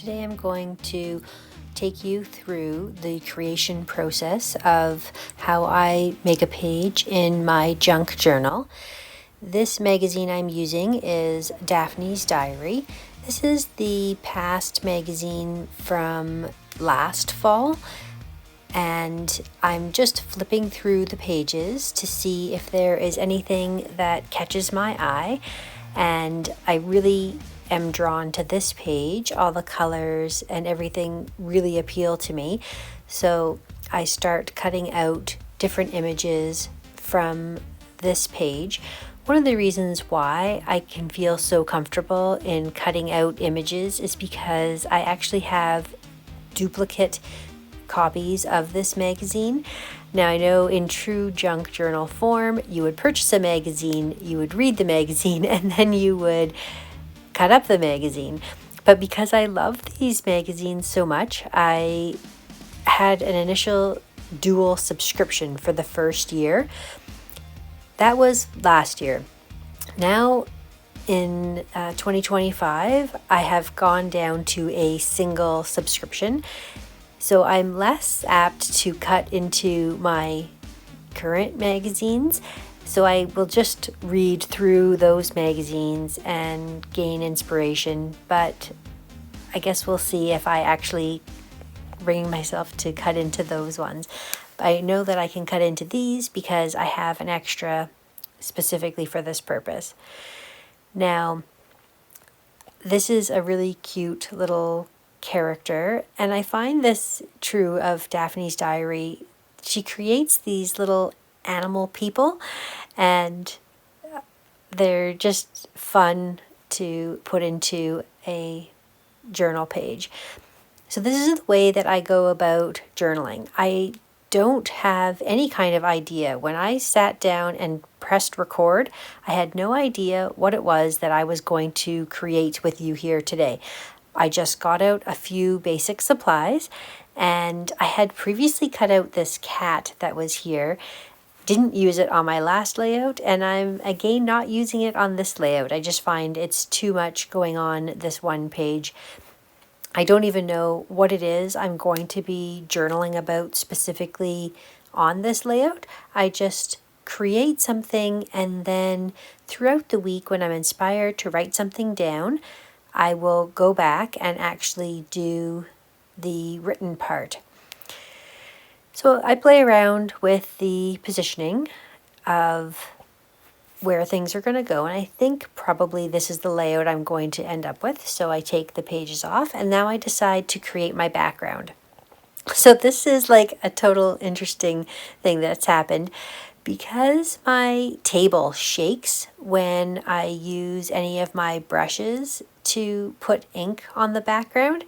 today I'm going to take you through the creation process of how I make a page in my junk journal. This magazine I'm using is Daphne's Diary. This is the past magazine from last fall, and I'm just flipping through the pages to see if there is anything that catches my eye, and I really am drawn to this page. All the colors and everything really appeal to me, so I start cutting out different images from this page. One of the reasons why I can feel so comfortable in cutting out images is because I actually have duplicate copies of this magazine. Now, I know in true junk journal form, you would purchase a magazine, you would read the magazine, and then you would cut up the magazine. But because I love these magazines so much, I had an initial dual subscription for the first year. That was last year. Now, in 2025, I have gone down to a single subscription. So I'm less apt to cut into my current magazines. So I will just read through those magazines and gain inspiration. But I guess we'll see if I actually bring myself to cut into those ones. I know that I can cut into these because I have an extra specifically for this purpose. Now, this is a really cute little character, and I find this true of Daphne's Diary. She creates these little animal people, and they're just fun to put into a journal page. So this is the way that I go about journaling. I don't have any kind of idea. When I sat down and pressed record, I had no idea what it was that I was going to create with you here today. I just got out a few basic supplies, and I had previously cut out this cat that was here. Didn't use it on my last layout, and I'm again not using it on this layout. I just find it's too much going on this one page. I don't even know what it is I'm going to be journaling about specifically on this layout. I just create something, and then throughout the week when I'm inspired to write something down, I will go back and actually do the written part. So I play around with the positioning of where things are going to go, and I think probably this is the layout I'm going to end up with. So I take the pages off, and now I decide to create my background. So this is like a total interesting thing that's happened. Because my table shakes when I use any of my brushes to put ink on the background,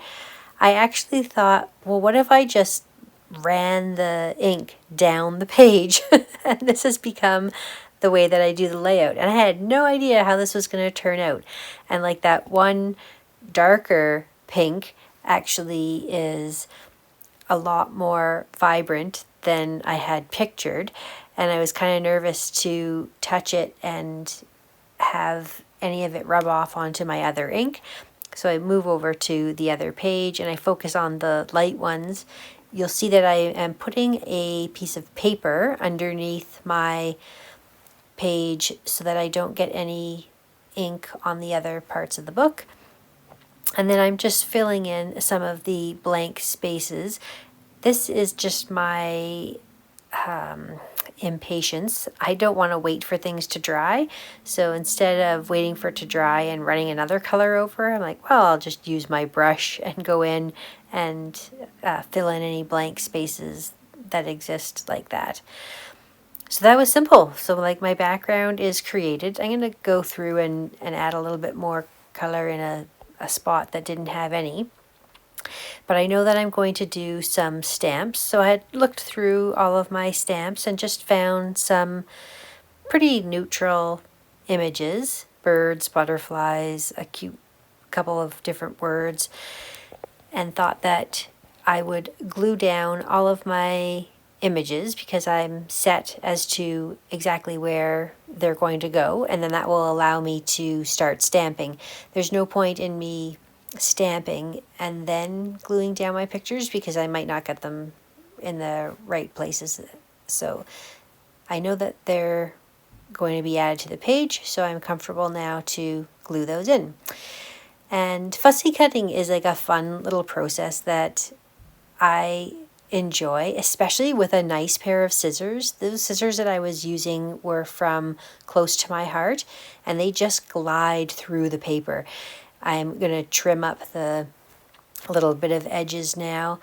I actually thought, well, what if I just ran the ink down the page? And this has become the way that I do the layout. And I had no idea how this was going to turn out. And like that one darker pink actually is a lot more vibrant than I had pictured. And I was kind of nervous to touch it and have any of it rub off onto my other ink. So I move over to the other page and I focus on the light ones. You'll see that I am putting a piece of paper underneath my page so that I don't get any ink on the other parts of the book. And then I'm just filling in some of the blank spaces. This is just my impatience. I don't want to wait for things to dry. So instead of waiting for it to dry and running another color over, I'm like, well, I'll just use my brush and go in and fill in any blank spaces that exist like that. So that was simple. So like my background is created. I'm going to go through and add a little bit more color in a spot that didn't have any. But I know that I'm going to do some stamps. So I had looked through all of my stamps and just found some pretty neutral images, birds, butterflies, a cute couple of different words, and thought that I would glue down all of my images because I'm set as to exactly where they're going to go, and then that will allow me to start stamping. There's no point in me stamping and then gluing down my pictures because I might not get them in the right places. So I know that they're going to be added to the page, so I'm comfortable now to glue those in. And fussy cutting is like a fun little process that I enjoy, especially with a nice pair of scissors. Those scissors that I was using were from Close to My Heart, and they just glide through the paper. I'm going to trim up the little bit of edges now,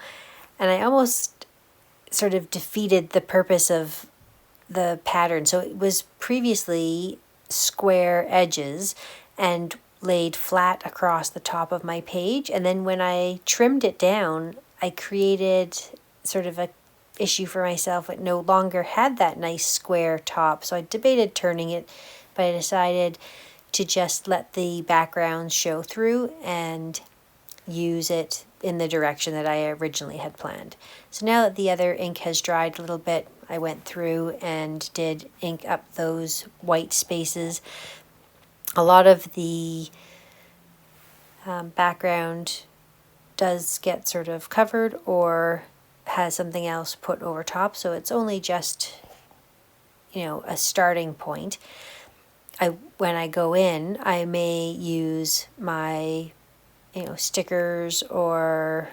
and I almost sort of defeated the purpose of the pattern. So it was previously square edges and laid flat across the top of my page, and then when I trimmed it down, I created sort of a issue for myself. It no longer had that nice square top, so I debated turning it, but I decided to just let the background show through and use it in the direction that I originally had planned. So now that the other ink has dried a little bit, I went through and did ink up those white spaces. A lot of the background does get sort of covered or has something else put over top, so it's only just, a starting point. When I go in, I may use my stickers or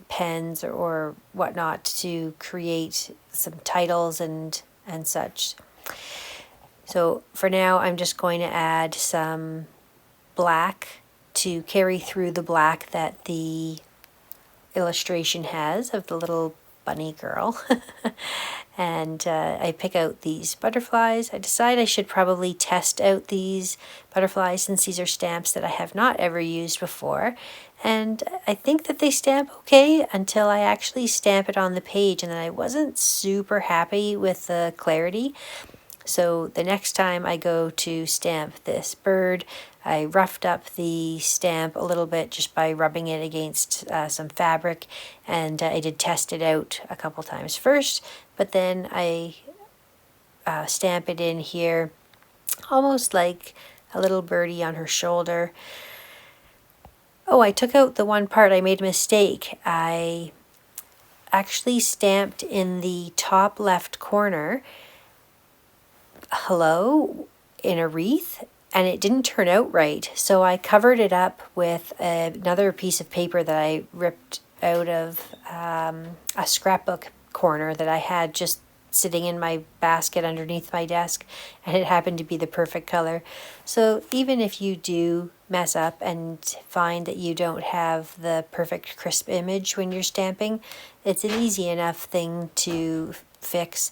pens or whatnot to create some titles and such. So for now, I'm just going to add some black to carry through the black that the illustration has of the little bunny girl. And I pick out these butterflies. I decide I should probably test out these butterflies since these are stamps that I have not ever used before. And I think that they stamp okay until I actually stamp it on the page, and then I wasn't super happy with the clarity. So the next time I go to stamp this bird, I roughed up the stamp a little bit just by rubbing it against some fabric, and I did test it out a couple times first, but then I stamp it in here almost like a little birdie on her shoulder. Oh, I took out the one part. I made a mistake. I actually stamped in the top left corner hello in a wreath, and it didn't turn out right. So I covered it up with another piece of paper that I ripped out of a scrapbook corner that I had just sitting in my basket underneath my desk, and it happened to be the perfect color. So even if you do mess up and find that you don't have the perfect crisp image when you're stamping, it's an easy enough thing to fix.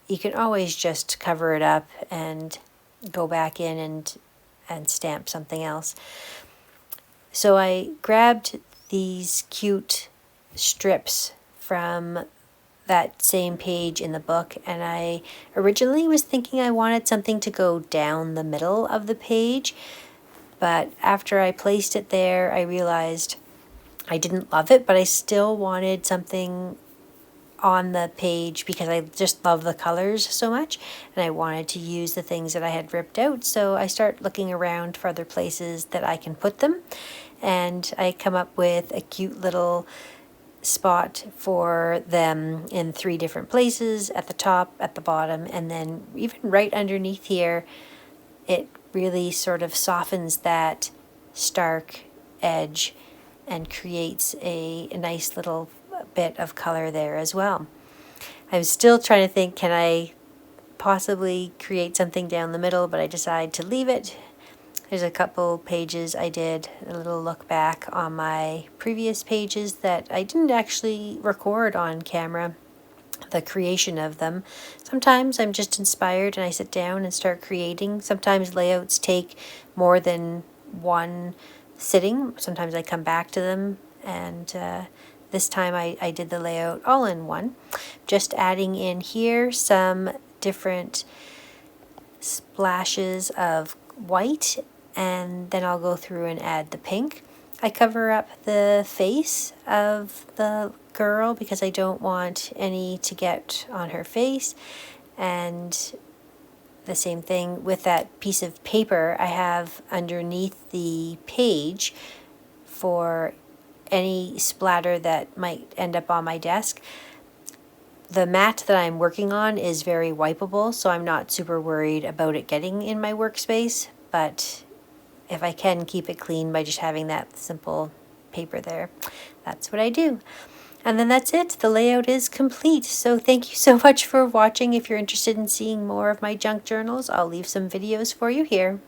You can always just cover it up and go back in and stamp something else. So I grabbed these cute strips from that same page in the book, and I originally was thinking I wanted something to go down the middle of the page, but after I placed it there, I realized I didn't love it, but I still wanted something on the page because I just love the colors so much, and I wanted to use the things that I had ripped out. So I start looking around for other places that I can put them, and I come up with a cute little spot for them in 3 different places, at the top, at the bottom, and then even right underneath here. It really sort of softens that stark edge and creates a nice little bit of color there as well. I'm still trying to think, can I possibly create something down the middle, but I decide to leave it. There's a couple pages I did a little look back on my previous pages that I didn't actually record on camera, the creation of them. Sometimes I'm just inspired and I sit down and start creating. Sometimes layouts take more than one sitting. Sometimes I come back to them, and this time I did the layout all in one. Just adding in here some different splashes of white, and then I'll go through and add the pink. I cover up the face of the girl because I don't want any to get on her face, and the same thing with that piece of paper I have underneath the page for any splatter that might end up on my desk. The mat that I'm working on is very wipeable, so I'm not super worried about it getting in my workspace, but if I can keep it clean by just having that simple paper there, that's what I do. And then that's it. The layout is complete. So thank you so much for watching. If you're interested in seeing more of my junk journals, I'll leave some videos for you here.